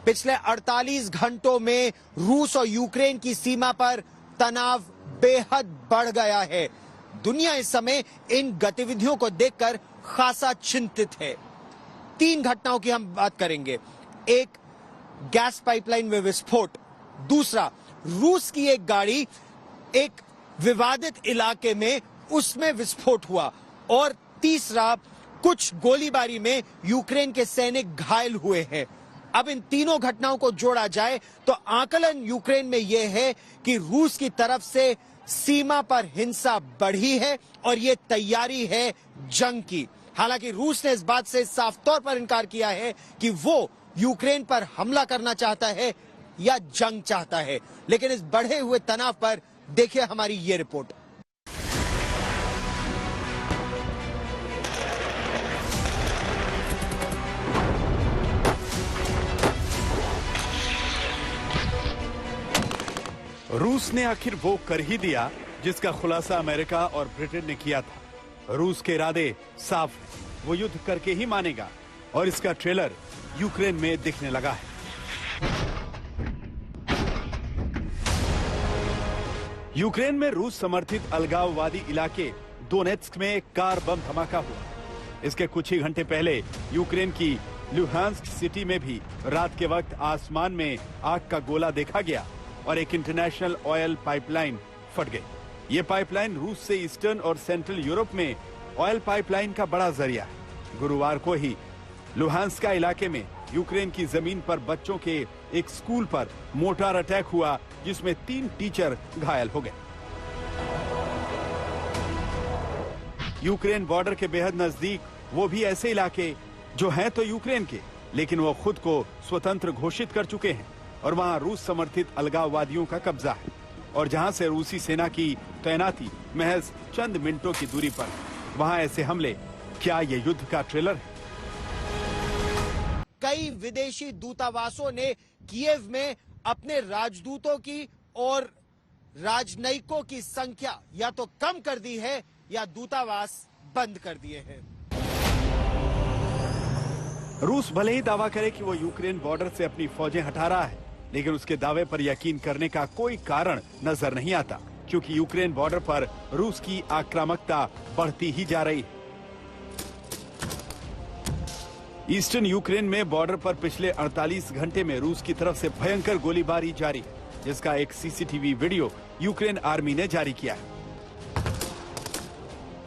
पिछले 48 घंटों में रूस और यूक्रेन की सीमा पर तनाव बेहद बढ़ गया है। दुनिया इस समय इन गतिविधियों को देखकर खासा चिंतित है। 3 घटनाओं की हम बात करेंगे। एक, गैस पाइपलाइन में विस्फोट। दूसरा, रूस की एक गाड़ी एक विवादित इलाके में उसमें विस्फोट हुआ। और तीसरा, कुछ गोलीबारी में यूक्रेन के सैनिक घायल हुए हैं। अब इन तीनों घटनाओं को जोड़ा जाए तो आकलन यूक्रेन में यह है कि रूस की तरफ से सीमा पर हिंसा बढ़ी है और यह तैयारी है जंग की। हालांकि रूस ने इस बात से साफ तौर पर इनकार किया है कि वो यूक्रेन पर हमला करना चाहता है या जंग चाहता है। लेकिन इस बढ़े हुए तनाव पर देखिए हमारी ये रिपोर्ट। रूस ने आखिर वो कर ही दिया जिसका खुलासा अमेरिका और ब्रिटेन ने किया था। रूस के इरादे साफ हैं, वो युद्ध करके ही मानेगा और इसका ट्रेलर यूक्रेन में दिखने लगा है। यूक्रेन में रूस समर्थित अलगाववादी इलाके दोनेत्स्क में एक कार बम धमाका हुआ। इसके कुछ ही घंटे पहले यूक्रेन की लुहांस्क सिटी में भी रात के वक्त आसमान में आग का गोला देखा गया और एक इंटरनेशनल ऑयल पाइपलाइन फट गई। ये पाइपलाइन रूस से ईस्टर्न और सेंट्रल यूरोप में ऑयल पाइपलाइन का बड़ा जरिया है। गुरुवार को ही लुहांस्का इलाके में यूक्रेन की जमीन पर बच्चों के एक स्कूल पर मोर्टार अटैक हुआ जिसमें 3 टीचर घायल हो गए। यूक्रेन बॉर्डर के बेहद नजदीक वो भी ऐसे इलाके जो हैं तो यूक्रेन के, लेकिन वो खुद को स्वतंत्र घोषित कर चुके हैं और वहां रूस समर्थित अलगाववादियों का कब्जा है और जहां से रूसी सेना की तैनाती महज चंद मिनटों की दूरी पर। वहां ऐसे हमले क्या ये युद्ध का ट्रेलर है? कई विदेशी दूतावासों ने कीव में अपने राजदूतों की और राजनयिकों की संख्या या तो कम कर दी है या दूतावास बंद कर दिए हैं। रूस भले ही दावा करे कि वो यूक्रेन बॉर्डर से अपनी फौजें हटा रहा है, लेकिन उसके दावे पर यकीन करने का कोई कारण नजर नहीं आता, क्योंकि यूक्रेन बॉर्डर पर रूस की आक्रामकता बढ़ती ही जा रही है। ईस्टर्न यूक्रेन में बॉर्डर पर पिछले 48 घंटे में रूस की तरफ से भयंकर गोलीबारी जारी है, जिसका एक सीसीटीवी वीडियो यूक्रेन आर्मी ने जारी किया है।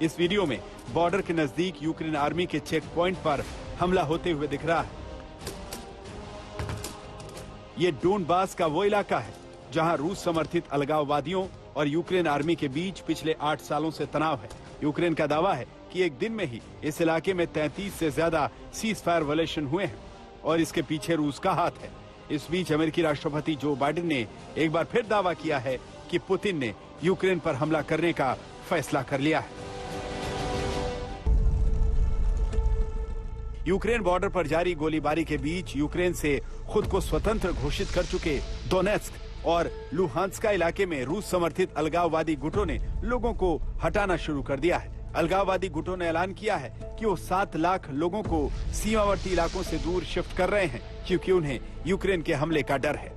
इस वीडियो में बॉर्डर के नजदीक यूक्रेन आर्मी के चेक पॉइंट पर हमला होते हुए दिख रहा है। ये डोनबास का वो इलाका है जहां रूस समर्थित अलगाववादियों और यूक्रेन आर्मी के बीच पिछले 8 सालों से तनाव है। यूक्रेन का दावा है कि एक दिन में ही इस इलाके में 33 से ज्यादा सीज फायर वायलेशन हुए हैं और इसके पीछे रूस का हाथ है। इस बीच अमेरिकी राष्ट्रपति जो बाइडेन ने एक बार फिर दावा किया है कि पुतिन ने यूक्रेन पर हमला करने का फैसला कर लिया है। यूक्रेन बॉर्डर पर जारी गोलीबारी के बीच यूक्रेन से खुद को स्वतंत्र घोषित कर चुके दोनेत्स्क और लुहांस्का इलाके में रूस समर्थित अलगाववादी गुटों ने लोगों को हटाना शुरू कर दिया है। अलगाववादी गुटों ने ऐलान किया है कि वो 7 लाख लोगों को सीमावर्ती इलाकों से दूर शिफ्ट कर रहे हैं, क्योंकि उन्हें यूक्रेन के हमले का डर है।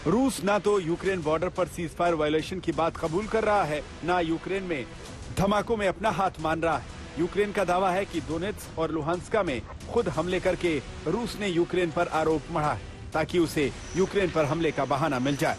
रूस ना तो यूक्रेन बॉर्डर पर सीज फायर वायलेशन की बात कबूल कर रहा है, ना यूक्रेन में धमाकों में अपना हाथ मान रहा है। यूक्रेन का दावा है कि दोनेत्स्क और लुहांस्का में खुद हमले करके रूस ने यूक्रेन पर आरोप मढ़ा है ताकि उसे यूक्रेन पर हमले का बहाना मिल जाए।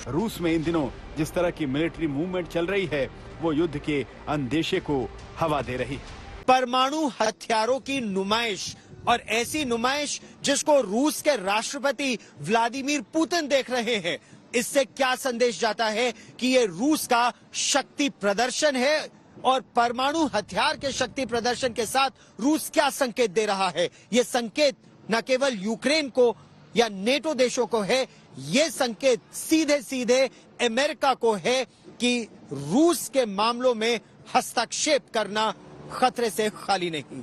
रूस में इन दिनों जिस तरह की मिलिट्री मूवमेंट चल रही है वो युद्ध के अंदेशे को हवा दे रही है। परमाणु हथियारों की नुमाइश, और ऐसी नुमाइश जिसको रूस के राष्ट्रपति व्लादिमीर पुतिन देख रहे हैं, इससे क्या संदेश जाता है कि ये रूस का शक्ति प्रदर्शन है और परमाणु हथियार के शक्ति प्रदर्शन के साथ रूस क्या संकेत दे रहा है? ये संकेत न केवल यूक्रेन को या नेटो देशों को है, ये संकेत सीधे सीधे अमेरिका को है कि रूस के मामलों में हस्तक्षेप करना खतरे से खाली नहीं।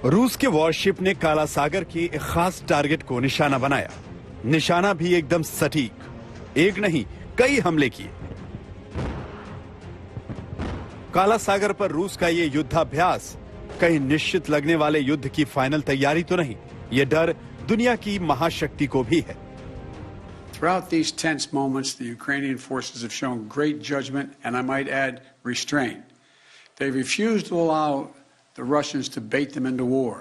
रूस के वॉरशिप ने काला सागर की एक खास टारगेट को निशाना बनाया। निशाना भी एकदम सटीक। एक नहीं, कई हमले किए। काला सागर पर रूस का ये युद्धाभ्यास कहीं निश्चित लगने वाले युद्ध की फाइनल तैयारी तो नहीं। ये डर दुनिया की महाशक्ति को भी है। Throughout these tense moments, the Ukrainian forces have shown great judgment and, I might add, restraint. They refused to allow the Russians to bait them into war.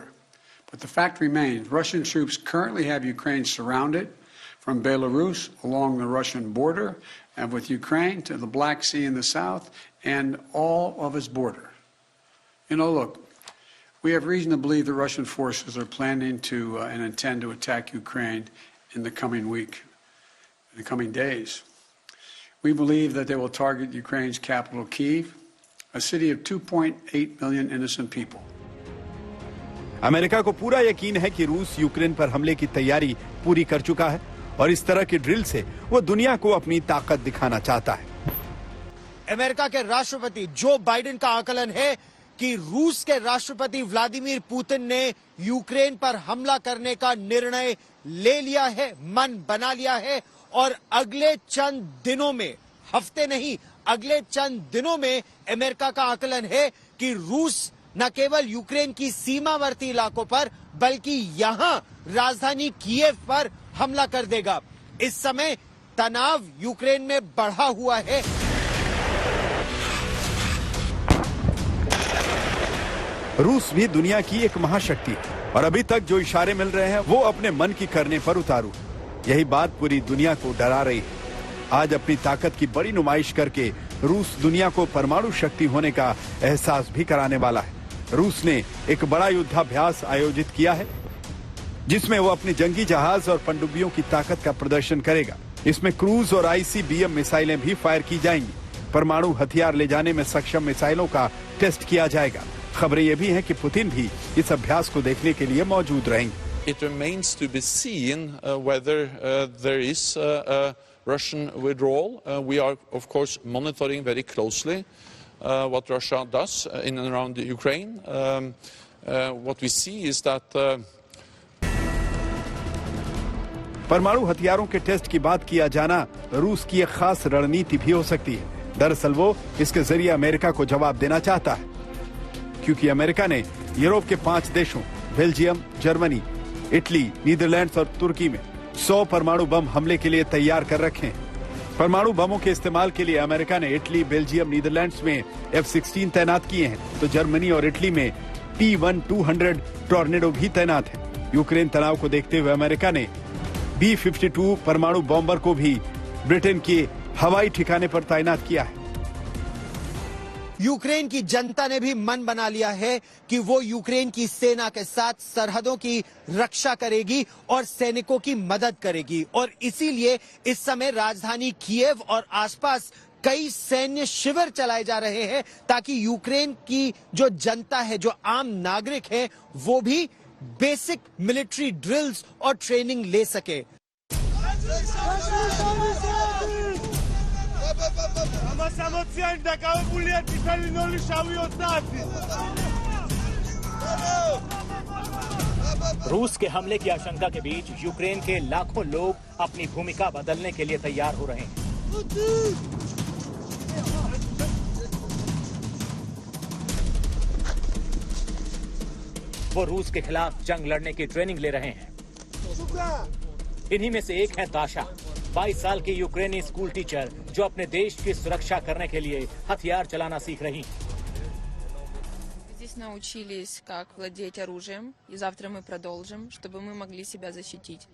But the fact remains, Russian troops currently have Ukraine surrounded from Belarus along the Russian border and with Ukraine to the Black Sea in the south and all of its border. You know, look, we have reason to believe the Russian forces are planning to and intend to attack Ukraine in the coming week. In the coming days. We believe that they will target Ukraine's capital, Kyiv, a city of 2.8 million innocent people. America को पूरा यकीन है कि रूस Ukraine पर हमले की तैयारी पूरी कर चुका है और इस तरह की ड्रिल से वो दुनिया को अपनी ताकत दिखाना चाहता है। अमेरिका के राष्ट्रपति जो बाइडेन का आकलन है कि रूस के राष्ट्रपति व्लादिमीर पुतिन ने यूक्रेन पर हमला करने का निर्णय ले लिया है, मन बना लिया है और अगले चंद दिनों में, हफ्ते नहीं, अगले चंद दिनों में अमेरिका का आकलन है कि रूस न केवल यूक्रेन की सीमावर्ती इलाकों पर बल्कि यहां राजधानी कीव पर हमला कर देगा। इस समय तनाव यूक्रेन में बढ़ा हुआ है। रूस भी दुनिया की एक महाशक्ति है और अभी तक जो इशारे मिल रहे हैं वो अपने मन की करने पर उतारू। यही बात पूरी दुनिया को डरा रही है। आज अपनी ताकत की बड़ी नुमाइश करके रूस दुनिया को परमाणु शक्ति होने का एहसास भी कराने वाला है। रूस ने एक बड़ा युद्धाभ्यास आयोजित किया है जिसमें वो अपने जंगी जहाज और पनडुब्बियों की ताकत का प्रदर्शन करेगा। इसमें क्रूज और आईसीबीएम मिसाइलें भी फायर की जाएंगी। परमाणु हथियार ले जाने में सक्षम मिसाइलों का टेस्ट किया जाएगा। खबरें ये भी हैं कि पुतिन भी इस अभ्यास को देखने के लिए मौजूद रहेंगे। It remains to be seen whether there is a Russian withdrawal. We are, of course, monitoring very closely what Russia does in and around Ukraine. What we see is that परमाणु हथियारों के टेस्ट की बात किया जाना रूस की एक खास रणनीति भी हो सकती है। दरअसल वो इसके जरिए अमेरिका को जवाब देना चाहता है, क्योंकि अमेरिका ने यूरोप के 5 देशों बेल्जियम, जर्मनी, इटली, नीदरलैंड्स और तुर्की में 100 परमाणु बम हमले के लिए तैयार कर रखे हैं। परमाणु बमों के इस्तेमाल के लिए अमेरिका ने इटली, बेल्जियम, नीदरलैंड्स में F-16 तैनात किए हैं, तो जर्मनी और इटली में P-1200 टॉर्नेडो भी तैनात है। यूक्रेन तनाव को देखते हुए अमेरिका ने B-52 परमाणु बॉम्बर को भी ब्रिटेन के हवाई ठिकाने पर तैनात किया है। यूक्रेन की जनता ने भी मन बना लिया है कि वो यूक्रेन की सेना के साथ सरहदों की रक्षा करेगी और सैनिकों की मदद करेगी और इसीलिए इस समय राजधानी कीव और आसपास कई सैन्य शिविर चलाए जा रहे हैं ताकि यूक्रेन की जो जनता है, जो आम नागरिक है, वो भी बेसिक मिलिट्री ड्रिल्स और ट्रेनिंग ले सके। रूस के हमले की आशंका के बीच यूक्रेन के लाखों लोग अपनी भूमिका बदलने के लिए तैयार हो रहे हैं। वो रूस के खिलाफ जंग लड़ने की ट्रेनिंग ले रहे हैं। इन्हीं में से एक है ताशा, 22 साल की यूक्रेनी स्कूल टीचर जो अपने देश की सुरक्षा करने के लिए हथियार चलाना सीख रही हैं। Здесь научились, как владеть оружием, и завтра мы продолжим, чтобы мы могли себя защитить.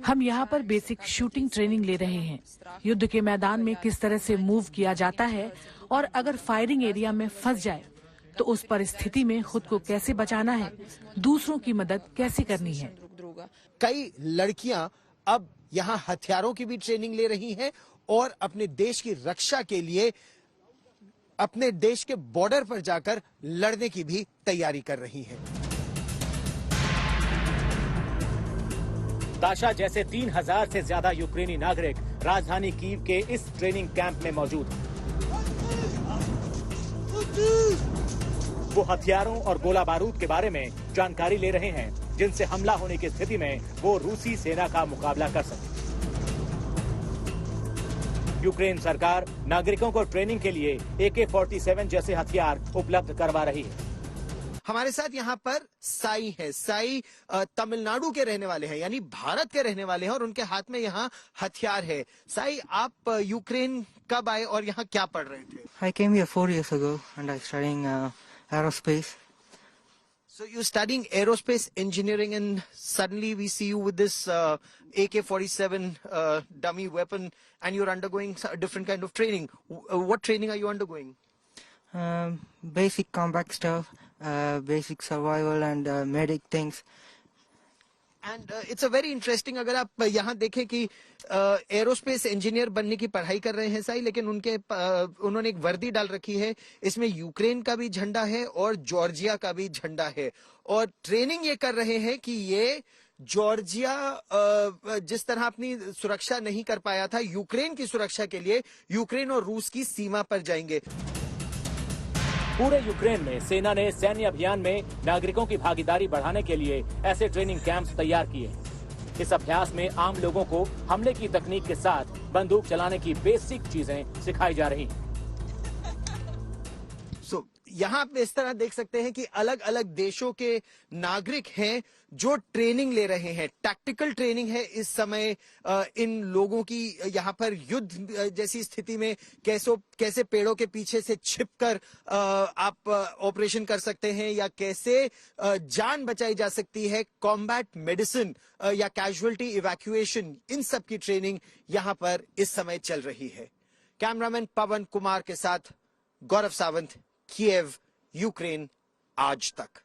हम यहाँ पर बेसिक शूटिंग ट्रेनिंग ले रहे हैं। युद्ध के मैदान में किस तरह से मूव किया जाता है और अगर फायरिंग एरिया में फंस जाए तो उस परिस्थिति में खुद को कैसे बचाना है, दूसरों की मदद कैसे करनी है। कई लड़कियां अब यहाँ हथियारों की भी ट्रेनिंग ले रही हैं और अपने देश की रक्षा के लिए अपने देश के बॉर्डर पर जाकर लड़ने की भी तैयारी कर रही हैं। ताशा जैसे 3000 से ज्यादा यूक्रेनी नागरिक राजधानी कीव के इस ट्रेनिंग कैंप में मौजूद हैं। वो हथियारों और गोला बारूद के बारे में जानकारी ले रहे हैं, जिनसे हमला होने की स्थिति में वो रूसी सेना का मुकाबला कर सके। यूक्रेन सरकार नागरिकों को ट्रेनिंग के लिए AK-47 जैसे हथियार उपलब्ध करवा रही है। हमारे साथ यहाँ पर साई है। साई तमिलनाडु के रहने वाले हैं, यानी भारत के रहने वाले हैं, और उनके हाथ में यहाँ हथियार है। साई, आप यूक्रेन कब आए और यहाँ क्या पढ़ रहे थे? I came here 4 years ago and I'm studying aerospace. So you're studying aerospace engineering and suddenly we see you with this AK-47 dummy weapon and you're undergoing a different kind of training. What training are you undergoing? Basic combat stuff, basic survival and medic things. And it's a very interesting, अगर आप यहाँ देखें कि aerospace engineer बनने की पढ़ाई कर रहे हैं साई, लेकिन उन्होंने एक वर्दी डाल रखी है, इसमें यूक्रेन का भी झंडा है और जॉर्जिया का भी झंडा है, और ट्रेनिंग ये कर रहे हैं कि ये जॉर्जिया जिस तरह अपनी सुरक्षा नहीं कर पाया था, यूक्रेन की सुरक्षा के लिए यूक्रेन और रूस की सीमा पर जाएंगे। पूरे यूक्रेन में सेना ने सैन्य अभियान में नागरिकों की भागीदारी बढ़ाने के लिए ऐसे ट्रेनिंग कैंप्स तैयार किए। इस अभ्यास में आम लोगों को हमले की तकनीक के साथ बंदूक चलाने की बेसिक चीजें सिखाई जा रही हैं। यहाँ आप इस तरह देख सकते हैं कि अलग अलग देशों के नागरिक हैं जो ट्रेनिंग ले रहे हैं। टैक्टिकल ट्रेनिंग है इस समय इन लोगों की। यहाँ पर युद्ध जैसी स्थिति में कैसे पेड़ों के पीछे से छिपकर आप ऑपरेशन कर सकते हैं, या कैसे जान बचाई जा सकती है, कॉम्बैट मेडिसिन या कैजुअलिटी इवैक्यूएशन, इन सब की ट्रेनिंग यहाँ पर इस समय चल रही है। कैमरामैन पवन कुमार के साथ गौरव सावंत, कीव, यूक्रेन आज तक।